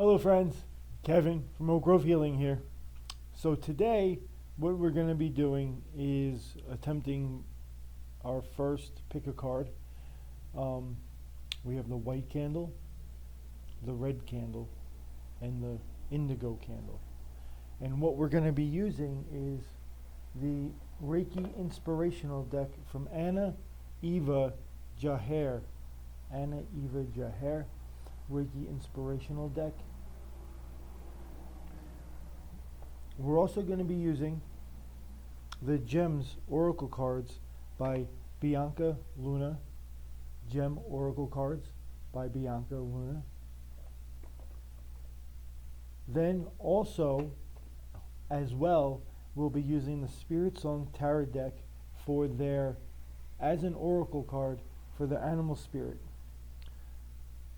Hello friends, Kevin from Oak Grove Healing here. So today what we're going to be doing is attempting our first pick a card. We have the white candle, the red candle, and the indigo candle. And what we're going to be using is the Reiki Inspirational deck from Anna Eva Jaher. Anna Eva Jaher, Reiki Inspirational deck. We're also going to be using the Gems Oracle cards by Bianca Luna. Gem Oracle cards by Bianca Luna. Then also, as well, we'll be using the Spirit Song Tarot deck for their, as an oracle card for the animal spirit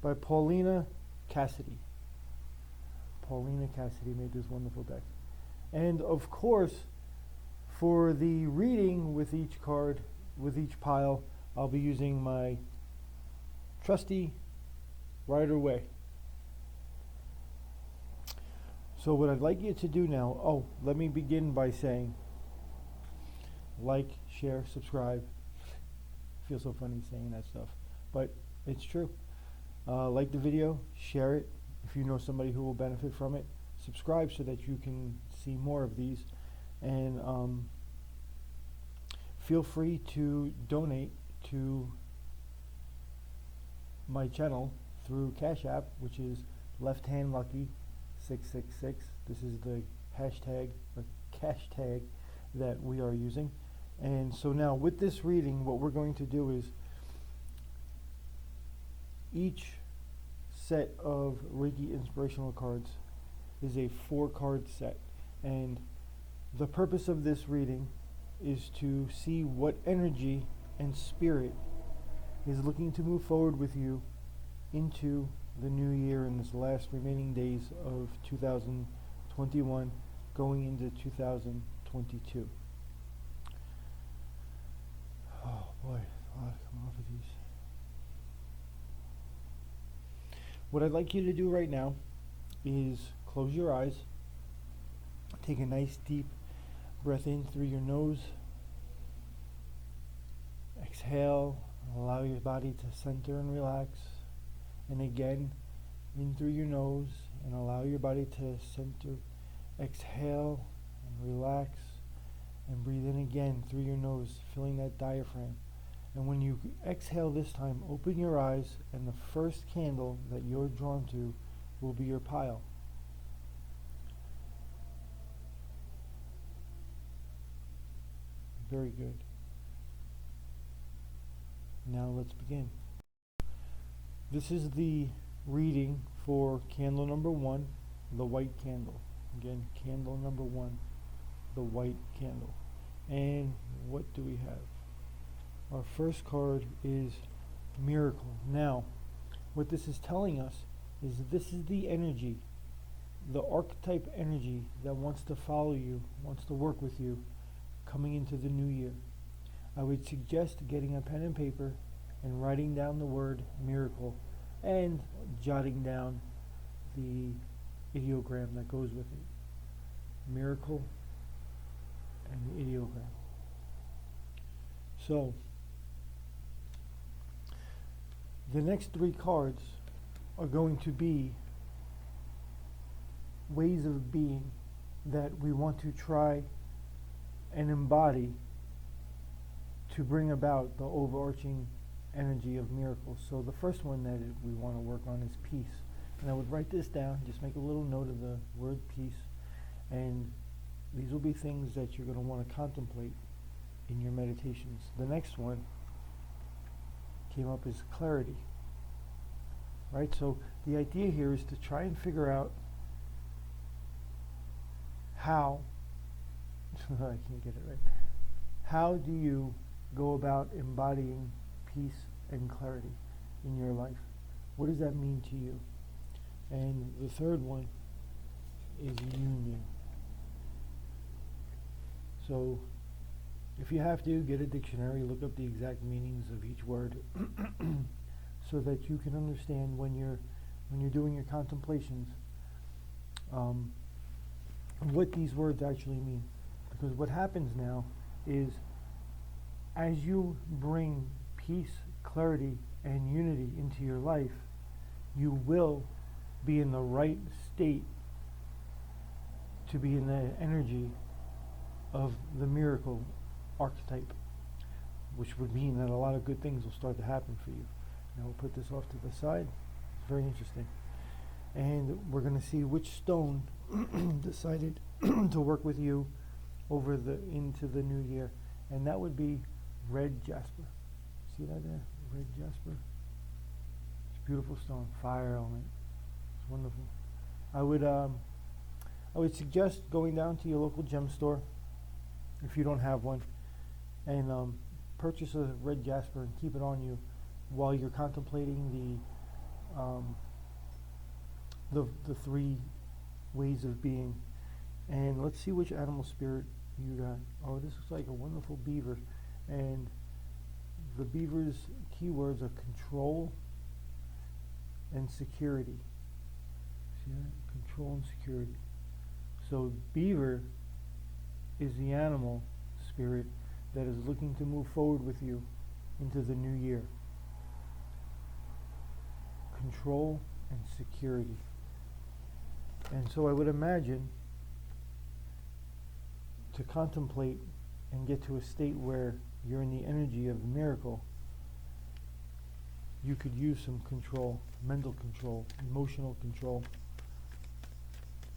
by Paulina Cassidy. Paulina Cassidy made this wonderful deck. And of course, for the reading with each card, with each pile, I'll be using my trusty Rider-Waite. So what I'd like you to do now, let me begin by saying like, share, subscribe. Feels so funny saying that stuff, but it's true. Like the video, share it if you know somebody who will benefit from it. Subscribe so that you can see more of these, and feel free to donate to my channel through Cash App, which is Left Hand Lucky 666. This is the hashtag or cash tag that we are using. And so now with this reading, what we're going to do is each set of Reiki Inspirational cards is a 4-card set, and the purpose of this reading is to see what energy and spirit is looking to move forward with you into the new year in this last remaining days of 2021 going into 2022. Oh boy, a lot coming off of these. What I'd like you to do right now is close your eyes, take a nice deep breath in through your nose, exhale, allow your body to center and relax, and again in through your nose and allow your body to center, exhale and relax, and breathe in again through your nose, filling that diaphragm. And when you exhale this time, open your eyes, and the first candle that you're drawn to will be your pile. Very good. Now let's begin. This is the reading for candle number 1, the white candle. Again, candle number 1, the white candle. And what do we have? Our first card is Miracle. Now, what this is telling us is that this is the energy, the archetype energy that wants to follow you, wants to work with you coming into the new year. I would suggest getting a pen and paper and writing down the word miracle and jotting down the ideogram that goes with it. Miracle and the ideogram. So, the next 3 cards are going to be ways of being that we want to try and embody to bring about the overarching energy of miracles. So the first one that we want to work on is peace. And I would write this down, just make a little note of the word peace. And these will be things that you're going to want to contemplate in your meditations. The next one came up as clarity. Right? So the idea here is to try and figure out how I can't get it right. How do you go about embodying peace and clarity in your life? What does that mean to you? And the third one is union. So if you have to, get a dictionary, look up the exact meanings of each word so that you can understand when you're doing your contemplations what these words actually mean. Because what happens now is, as you bring peace, clarity, and unity into your life, you will be in the right state to be in the energy of the miracle archetype, which would mean that a lot of good things will start to happen for you. Now we'll put this off to the side. It's very interesting. And we're going to see which stone decided to work with you into the new year. And that would be red jasper. See that there? Red jasper. It's a beautiful stone, fire element. It's wonderful. I would suggest going down to your local gem store if you don't have one, and purchase a red jasper and keep it on you while you're contemplating the three ways of being. And let's see which animal spirit you got. Oh, this looks like a wonderful beaver, and the beaver's keywords are control and security. See that? Control and security. So beaver is the animal spirit that is looking to move forward with you into the new year. Control and security. And so I would imagine, to contemplate and get to a state where you're in the energy of the miracle, you could use some control, mental control, emotional control.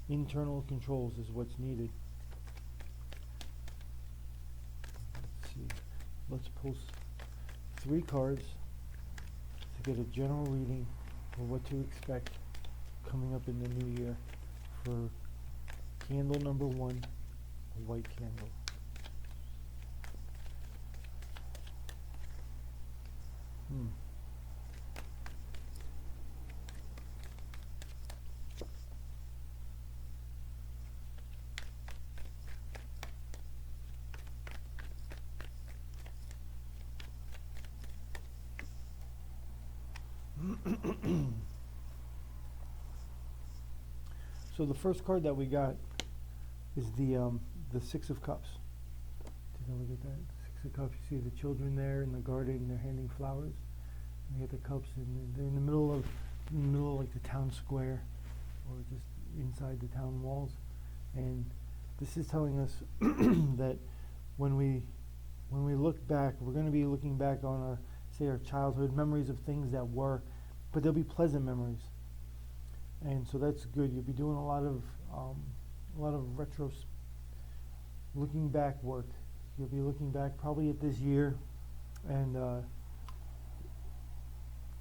Internal controls is what's needed. Let's see. Let's pull 3 cards to get a general reading for what to expect coming up in the new year for candle number 1, a white candle. So the first card that we got is the 6 of Cups. Take a look at that. 6 of Cups. You see the children there in the garden. They're handing flowers. And you get the cups, and they're in the middle of like the town square, or just inside the town walls. And this is telling us that when we look back, we're going to be looking back on our childhood memories of things that were, but they'll be pleasant memories. And so that's good. You'll be doing a lot of looking back work. You'll be looking back probably at this year, and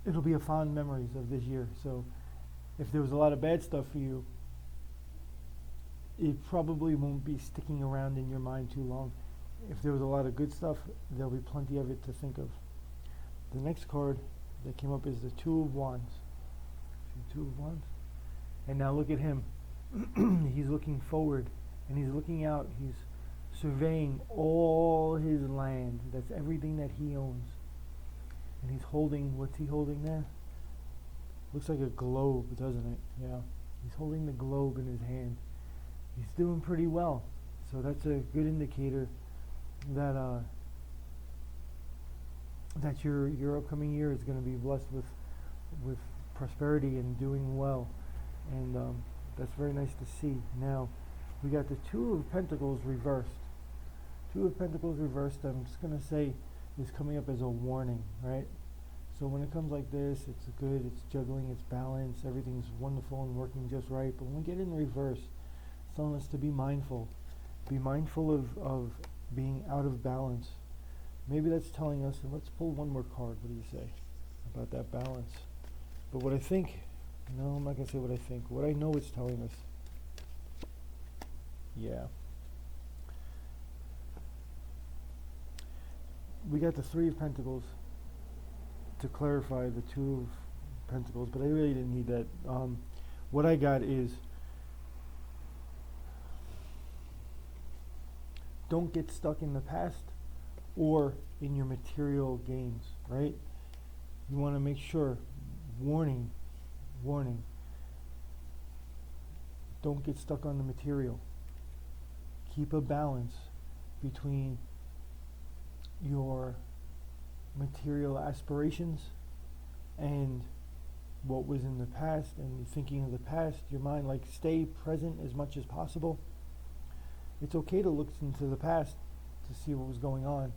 it'll be a fond memories of this year. So if there was a lot of bad stuff for you, it probably won't be sticking around in your mind too long. If there was a lot of good stuff, there'll be plenty of it to think of. The next card that came up is the 2 of Wands. See, 2 of Wands? And now look at him. He's looking forward, and he's looking out. He's surveying all his land. That's everything that he owns. And he's holding, what's he holding there? Looks like a globe, doesn't it? Yeah. He's holding the globe in his hand. He's doing pretty well. So that's a good indicator that that your upcoming year is going to be blessed with prosperity and doing well. And that's very nice to see. Now, we got the 2 of Pentacles reversed. 2 of Pentacles reversed, I'm just going to say, is coming up as a warning, right? So when it comes like this, it's good, it's juggling, it's balanced, everything's wonderful and working just right. But when we get in reverse, it's telling us to be mindful. Be mindful of being out of balance. Maybe that's telling us, and let's pull one more card. What do you say about that balance? But what I think, no, I'm not going to say what I think. What I know it's telling us. Yeah. We got the 3 of Pentacles to clarify the 2 of Pentacles, but I really didn't need that. What I got is, don't get stuck in the past or in your material gains, right? You want to make sure, warning, Don't get stuck on the material. Keep a balance between your material aspirations and what was in the past, and thinking of the past. Your mind, like, stay present as much as possible. It's okay to look into the past to see what was going on,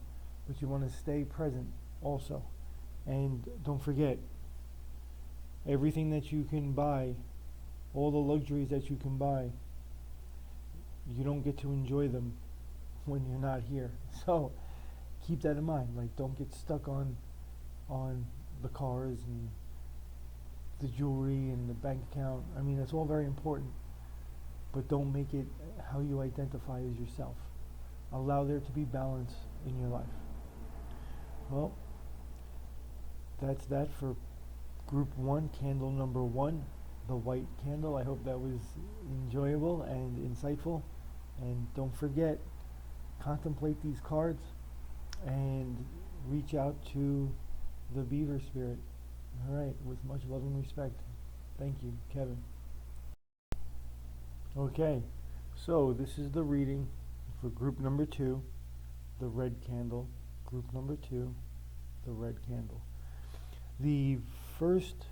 but you want to stay present also. And don't forget, everything that you can buy, all the luxuries that you can buy, you don't get to enjoy them when you're not here. So keep that in mind. Like, don't get stuck on the cars and the jewelry and the bank account. I mean, that's all very important, but don't make it how you identify as yourself. Allow there to be balance in your life. Well, that's that for group 1, candle number 1, the white candle. I hope that was enjoyable and insightful. And don't forget, contemplate these cards and reach out to the beaver spirit. All right, with much love and respect. Thank you, Kevin. Okay, so this is the reading for group number 2, the red candle. Group number 2, the red candle. The first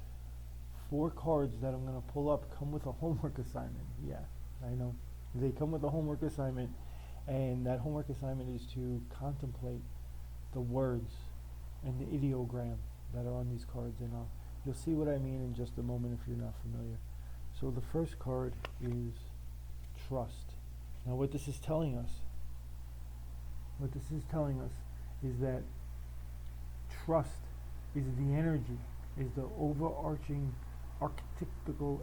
4 cards that I'm going to pull up come with a homework assignment. Yeah, I know. They come with a homework assignment, and that homework assignment is to contemplate the words and the ideogram that are on these cards, and you'll see what I mean in just a moment if you're not familiar. So the first card is trust. Now what this is telling us is that trust is the energy, is the overarching archetypical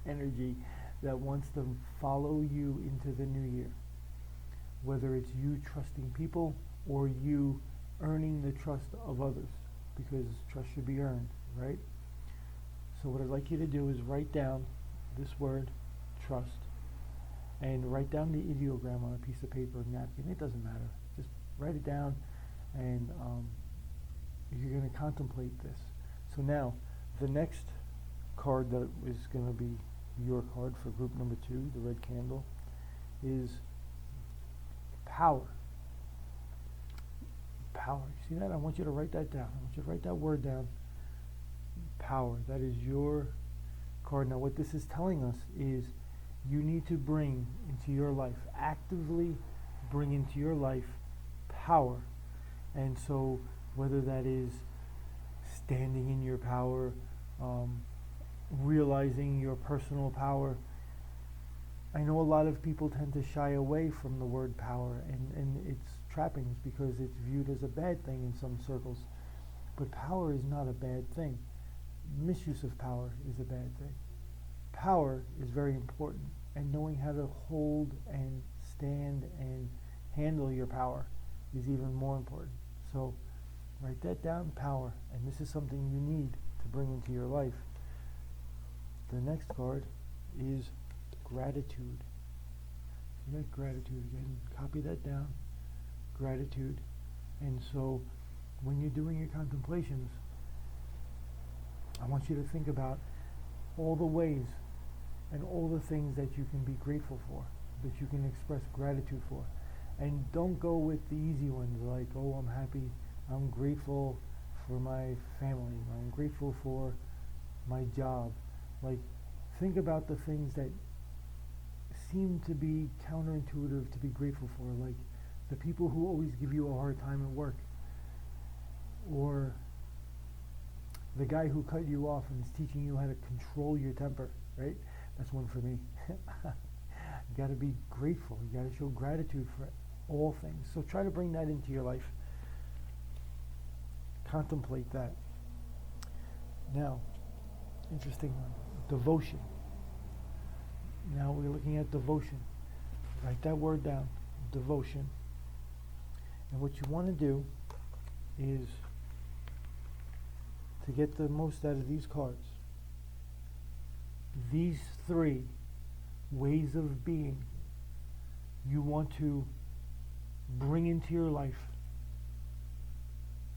energy that wants to follow you into the new year. Whether it's you trusting people or you earning the trust of others, because trust should be earned, right? So what I'd like you to do is write down this word, trust, and write down the ideogram on a piece of paper or napkin. It doesn't matter. Just write it down, and you're going to contemplate this. So now, the next card that is going to be your card for group number 2, the red candle, is power. Power. You see that? I want you to write that down. I want you to write that word down. Power. That is your card. Now what this is telling us is you need to bring into your life, actively bring into your life power. And so whether that is standing in your power, realizing your personal power. I know a lot of people tend to shy away from the word power and its trappings because it's viewed as a bad thing in some circles. But power is not a bad thing. Misuse of power is a bad thing. Power is very important, and knowing how to hold and stand and handle your power is even more important. So write that down, power, and this is something you need to bring into your life. The next card is gratitude. See that? Gratitude again. Copy that down. Gratitude. And so when you're doing your contemplations, I want you to think about all the ways and all the things that you can be grateful for, that you can express gratitude for. And don't go with the easy ones like, oh, I'm happy, I'm grateful for my family, I'm grateful for my job. Like, think about the things that seem to be counterintuitive to be grateful for, like the people who always give you a hard time at work, or the guy who cut you off and is teaching you how to control your temper, right? That's one for me. You got to be grateful. You got to show gratitude for all things. So try to bring that into your life. Contemplate that. Now, interesting one. Devotion. Now we're looking at devotion. Write that word down. Devotion. And what you want to do is to get the most out of these cards. These 3 ways of being you want to bring into your life.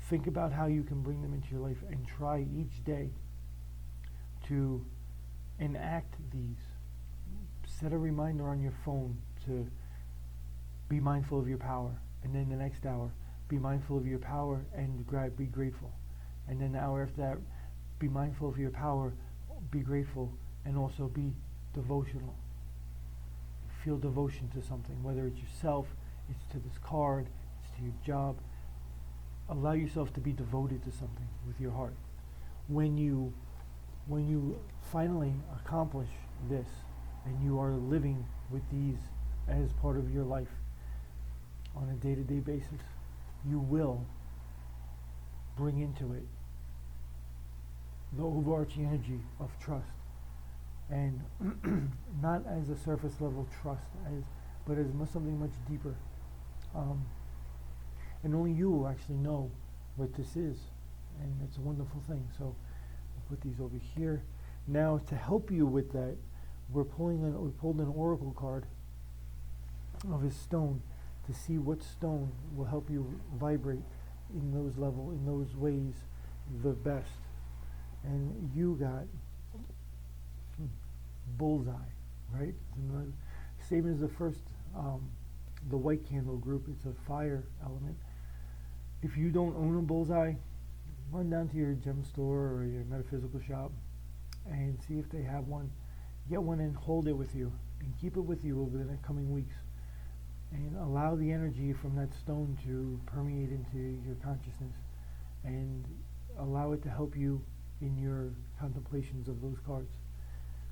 Think about how you can bring them into your life and try each day to enact these. Set a reminder on your phone to be mindful of your power, and then the next hour, be mindful of your power and be grateful. And then the hour after that, be mindful of your power, be grateful, and also be devotional. Feel devotion to something, whether it's yourself, it's to this card, it's to your job. Allow yourself to be devoted to something with your heart. When you finally accomplish this, and you are living with these as part of your life on a day-to-day basis, you will bring into it the overarching energy of trust, and not as a surface level trust, but as something much deeper. And only you will actually know what this is, and it's a wonderful thing. So we'll put these over here. Now, to help you with that, we pulled an oracle card of a stone to see what stone will help you vibrate in those ways the best. And you got bullseye, right? Same as the first, the white candle group. It's a fire element. If you don't own a bullseye, run down to your gem store or your metaphysical shop and see if they have one. Get one and hold it with you, and keep it with you over the coming weeks, and allow the energy from that stone to permeate into your consciousness, and allow it to help you in your contemplations of those cards.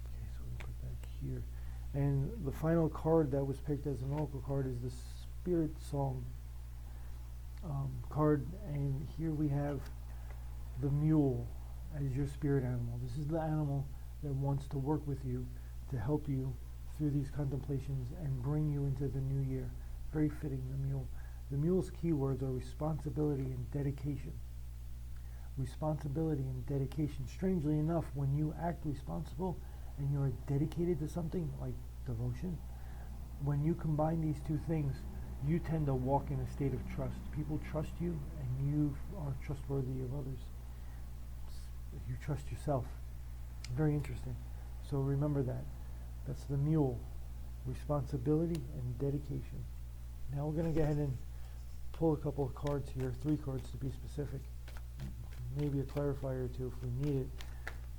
Okay, so we'll put that here. And the final card that was picked as an oracle card is the Spirit Song card, and here we have the mule as your spirit animal. This is the animal that wants to work with you to help you through these contemplations and bring you into the new year. Very fitting, the mule. The mule's keywords are responsibility and dedication. Responsibility and dedication. Strangely enough, when you act responsible and you're dedicated to something like devotion, when you combine these two things, you tend to walk in a state of trust. People trust you, and you are trustworthy of others. You trust yourself. Very interesting. So remember that. That's the mule. Responsibility and dedication. Now we're going to go ahead and pull a couple of cards here, 3 cards to be specific. Maybe a clarifier or two if we need it,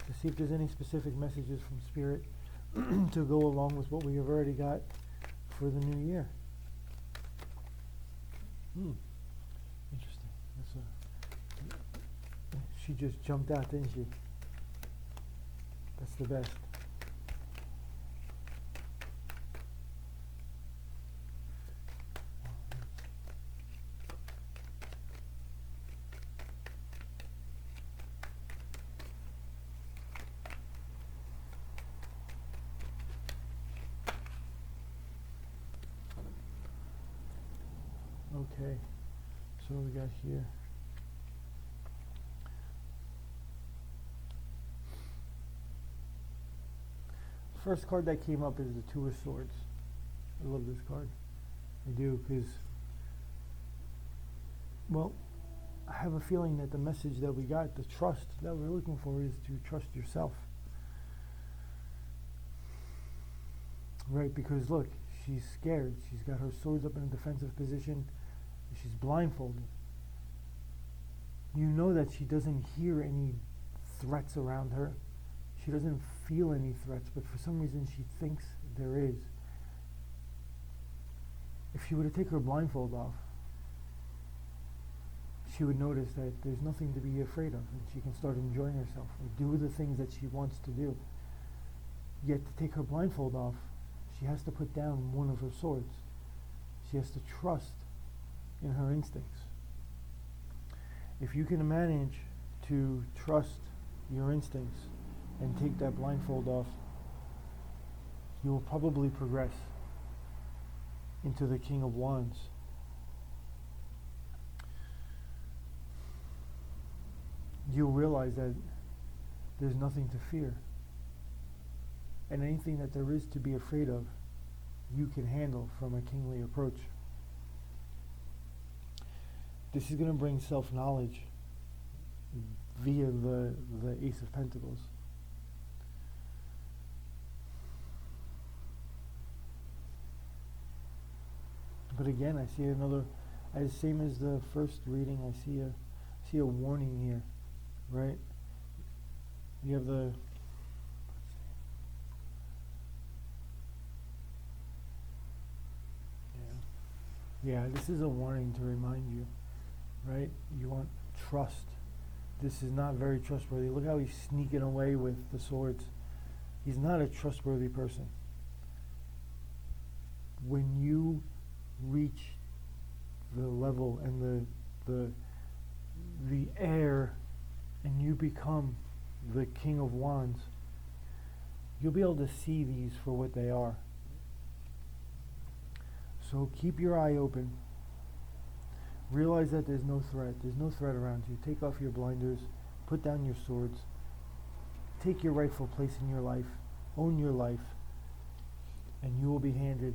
to see if there's any specific messages from Spirit to go along with what we have already got for the new year. Interesting. She just jumped out, didn't she? That's the best. Okay, so we got here. First card that came up is the Two of Swords. I love this card. I do, because, well, I have a feeling that the message that we got, the trust that we're looking for, is to trust yourself. Right, because look, she's scared. She's got her swords up in a defensive position. She's blindfolded. You know that she doesn't hear any threats around her. She doesn't feel any threats, but for some reason she thinks there is. If she were to take her blindfold off, she would notice that there's nothing to be afraid of, and she can start enjoying herself and do the things that she wants to do. Yet to take her blindfold off, she has to put down one of her swords. She has to trust in her instincts. If you can manage to trust your instincts and take that blindfold off, you will probably progress into the King of Wands. You'll realize that there's nothing to fear, and anything that there is to be afraid of, you can handle from a kingly approach. This is going to bring self-knowledge via the Ace of Pentacles. But again, I see another, as same as the first reading, I see a warning here, right? You have the, yeah, this is a warning to remind you, right? You want trust. This is not very trustworthy. Look how he's sneaking away with the swords. He's not a trustworthy person. When you reach the level and the air, and you become the King of Wands, you'll be able to see these for what they are. So keep your eye open. Realize that there's no threat. There's no threat around you. Take off your blinders. Put down your swords. Take your rightful place in your life. Own your life. And you will be handed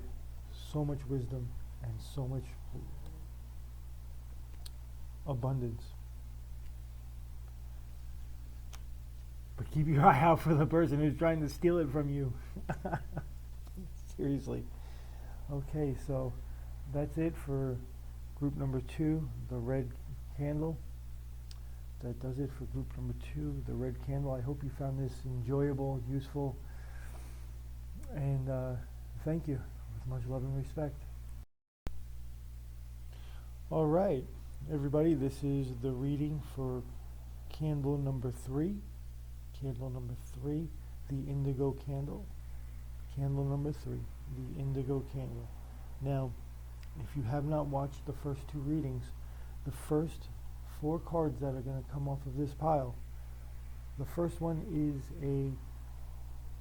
so much wisdom and so much abundance. But keep your eye out for the person who's trying to steal it from you. Seriously. Okay, so that's it for group number 2, the red candle. That does it for group number 2, the red candle. I hope you found this enjoyable, useful, and thank you with much love and respect. All right, everybody, this is the reading for candle number 3. Candle number 3, the indigo candle. Candle number 3, the indigo candle. Now, if you have not watched the first 2 readings, the first 4 cards that are going to come off of this pile, the first one is a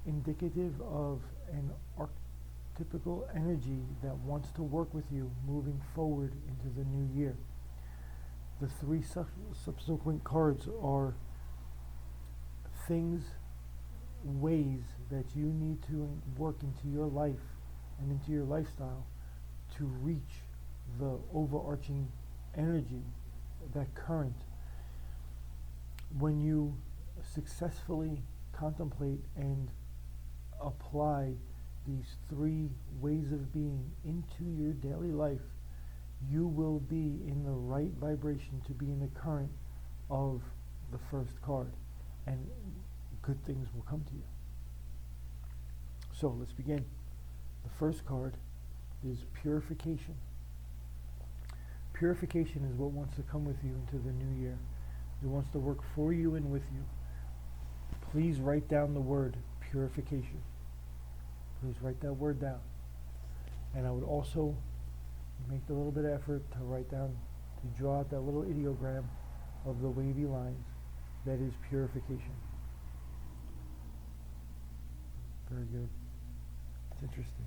indicative of an archetypical energy that wants to work with you moving forward into the new year. The 3 subsequent cards are things, ways that you need to work into your life and into your lifestyle to reach the overarching energy, that current. When you successfully contemplate and apply these 3 ways of being into your daily life, you will be in the right vibration to be in the current of the first card, and good things will come to you. So let's begin. The first card is purification. Purification is what wants to come with you into the new year. It wants to work for you and with you. Please write down the word purification. Please write that word down. And I would also make a little bit of effort to write down, to draw out that little ideogram of the wavy lines. That is purification. Very good. It's interesting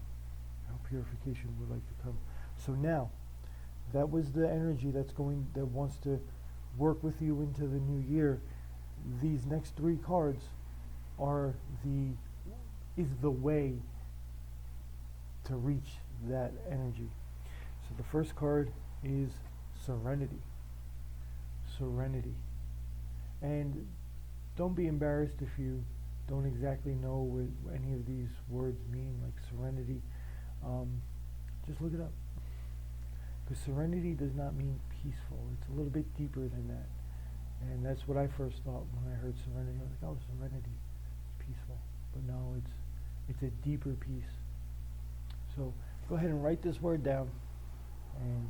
how purification would like to come. So now, that was the energy that wants to work with you into the new year. These next 3 cards is the way to reach that energy. So the first card is serenity. Serenity. And don't be embarrassed if you don't exactly know what any of these words mean, like serenity. Just look it up. Because serenity does not mean peaceful. It's a little bit deeper than that. And that's what I first thought when I heard serenity. I was like, oh, serenity, it's peaceful. But no, it's a deeper peace. So go ahead and write this word down. And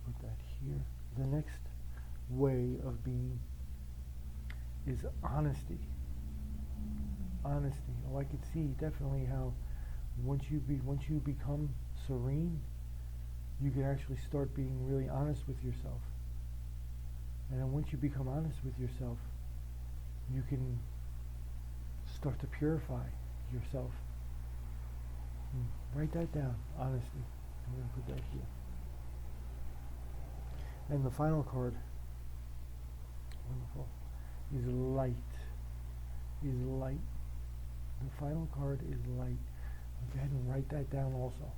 put that here. The next way of being is honesty. Honesty. Oh, I could see definitely how once you become serene, you can actually start being really honest with yourself. And then once you become honest with yourself, you can start to purify yourself. Write that down, honesty. I'm going to put that here. And the final card, wonderful, is light. Is light. The final card is light. Go ahead and write that down also,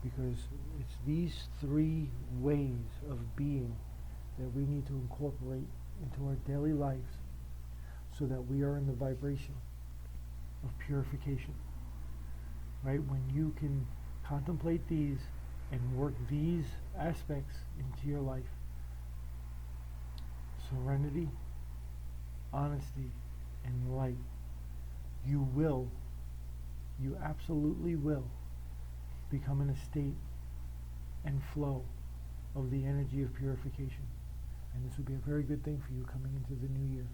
because it's these 3 ways of being that we need to incorporate into our daily lives so that we are in the vibration of purification. Right? When you can contemplate these and work these aspects into your life. Serenity, honesty, and light. You absolutely will become in a state and flow of the energy of purification. And this will be a very good thing for you coming into the new year.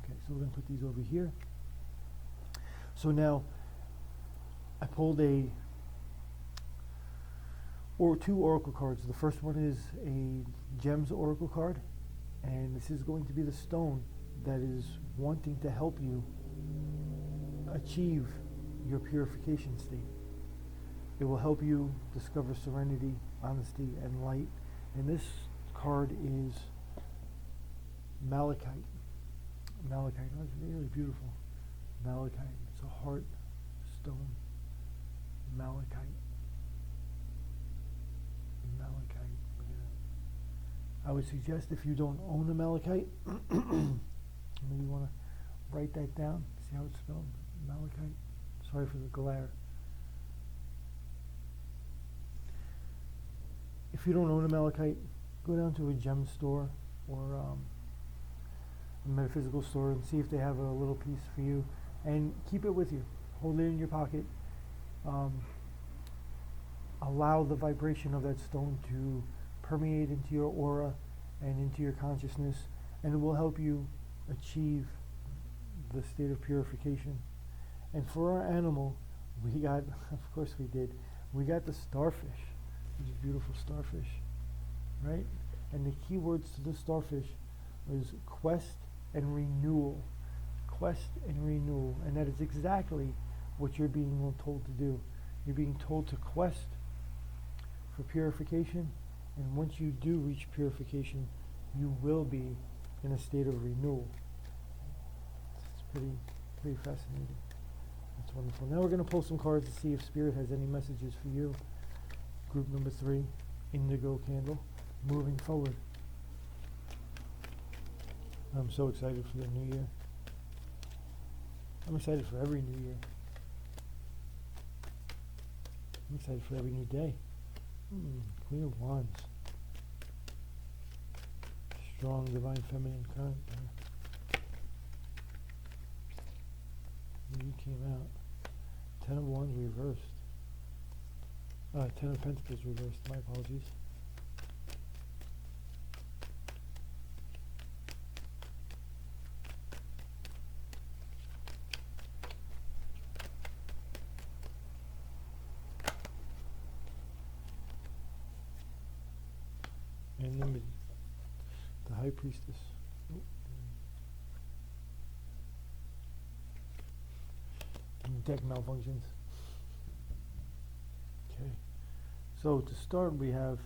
Okay, so we're going to put these over here. So now, I pulled two oracle cards. The first one is a Gems oracle card, and this is going to be the stone that is wanting to help you achieve your purification state. It will help you discover serenity, honesty, and light. And this card is malachite. Malachite, that's really beautiful. Malachite, it's a heart stone. Malachite. Malachite, look at that. I would suggest if you don't own a malachite, maybe you want to write that down, see how it's spelled, malachite. Sorry for the glare. If you don't own a malachite, go down to a gem store or a metaphysical store and see if they have a little piece for you, and keep it with you. Hold it in your pocket. Allow the vibration of that stone to permeate into your aura and into your consciousness, and it will help you achieve the state of purification. And for our animal, we got, of course we did, we got the starfish. These beautiful starfish, right? And the key words to the starfish is quest and renewal. Quest and renewal. And that is exactly what you're being told to do. You're being told to quest for purification, and once you do reach purification, you will be in a state of renewal. It's pretty fascinating. That's wonderful. Now we're going to pull some cards to see if Spirit has any messages for you. Group number 3, indigo candle, moving forward. I'm so excited for the new year. I'm excited for every new year. I'm excited for every new day. Queen of Wands. Strong divine feminine current there. You came out. 10 of Wands reversed. 10 of Pentacles reversed. My apologies. And then the High Priestess. Deck malfunctions. Okay. So to start, we have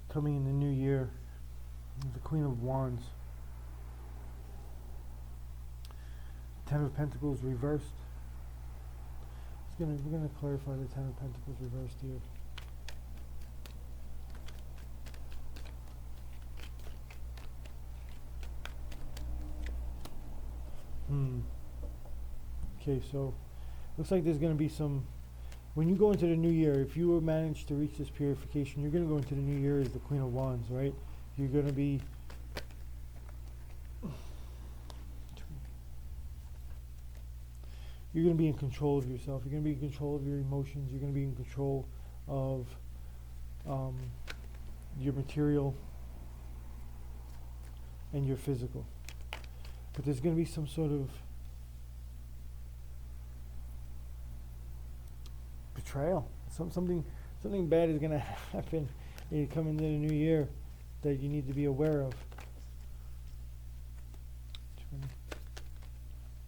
coming in the new year, the Queen of Wands. 10 of Pentacles reversed. We're gonna clarify the 10 of Pentacles reversed here. Okay, so looks like there's going to be some, when you go into the new year, if you manage to reach this purification, you're going to go into the new year as the Queen of Wands, right? You're going to be in control of yourself. You're going to be in control of your emotions. You're going to be in control of your material and your physical. But there's going to be some sort of betrayal. Something bad is going to happen coming into the new year that you need to be aware of.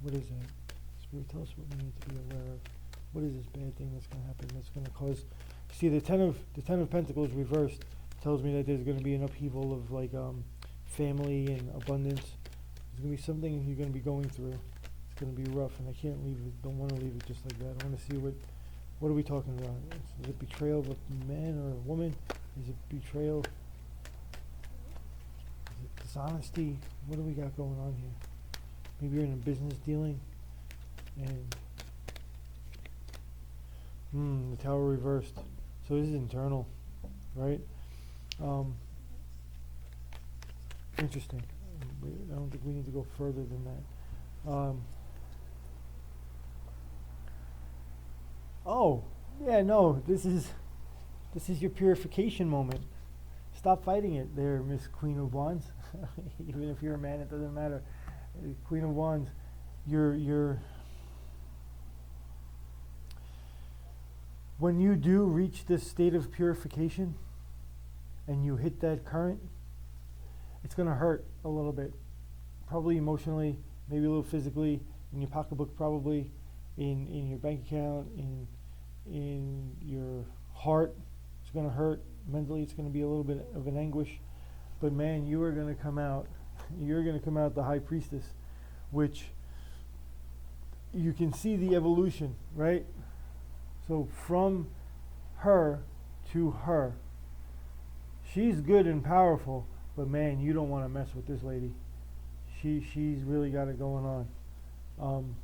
What is that? Spirit, tell us what we need to be aware of. What is this bad thing that's going to happen that's going to cause? See, the 10 of Pentacles reversed tells me that there's going to be an upheaval of family and abundance. There's going to be something you're going to be going through. It's going to be rough, and I can't leave it. Don't want to leave it just like that. I want to see what are we talking about? Is it betrayal of a man or a woman? Is it betrayal? Is it dishonesty? What do we got going on here? Maybe you're in a business dealing and The Tower reversed. So this is internal, right? Interesting. I don't think we need to go further than that. Oh, yeah, no, this is your purification moment. Stop fighting it there, Miss Queen of Wands. Even if you're a man, it doesn't matter. Queen of Wands, you're when you do reach this state of purification and you hit that current, it's going to hurt a little bit. Probably emotionally, maybe a little physically, in your pocketbook probably, in your bank account, in your heart. It's going to hurt. Mentally, it's going to be a little bit of an anguish. But man, you are going to come out. You're going to come out the High Priestess, which you can see the evolution, right? So from her to her. She's good and powerful, but man, you don't want to mess with this lady. She's really got it going on.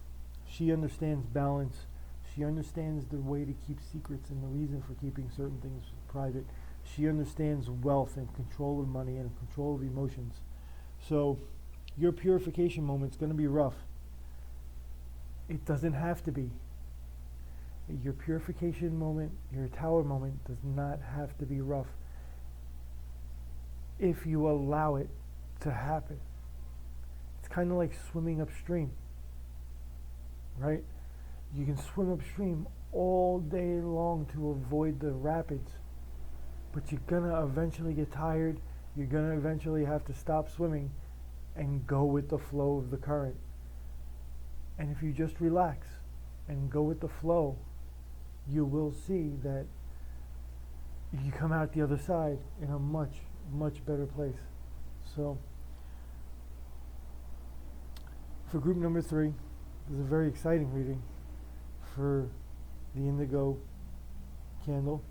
She understands balance. She understands the way to keep secrets and the reason for keeping certain things private. She understands wealth and control of money and control of emotions. So your purification moment's going to be rough. It doesn't have to be. Your purification moment, your Tower moment does not have to be rough if you allow it to happen. It's kind of like swimming upstream, right? You can swim upstream all day long to avoid the rapids, but you're gonna eventually get tired. You're gonna eventually have to stop swimming and go with the flow of the current. And if you just relax and go with the flow, you will see that you come out the other side in a much, much better place. So, for group number 3, this is a very exciting reading for the indigo candle.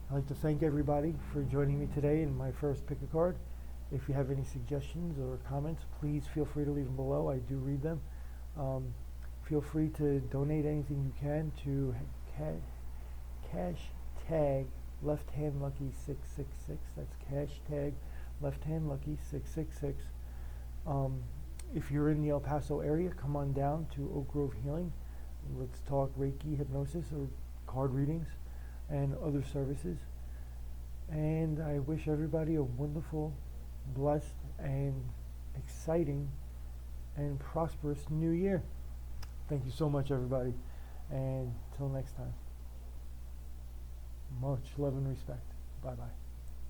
I'd like to thank everybody for joining me today in my first pick a card. If you have any suggestions or comments, please feel free to leave them below. I do read them. Feel free to donate anything you can to hashtag Left Hand Lucky 666. That's hashtag Left Hand Lucky 666. If you're in the El Paso area, come on down to Oak Grove Healing. Let's talk Reiki, hypnosis, or card readings and other services. And I wish everybody a wonderful, blessed, and exciting and prosperous new year. Thank you so much, everybody. And till next time, much love and respect. Bye-bye.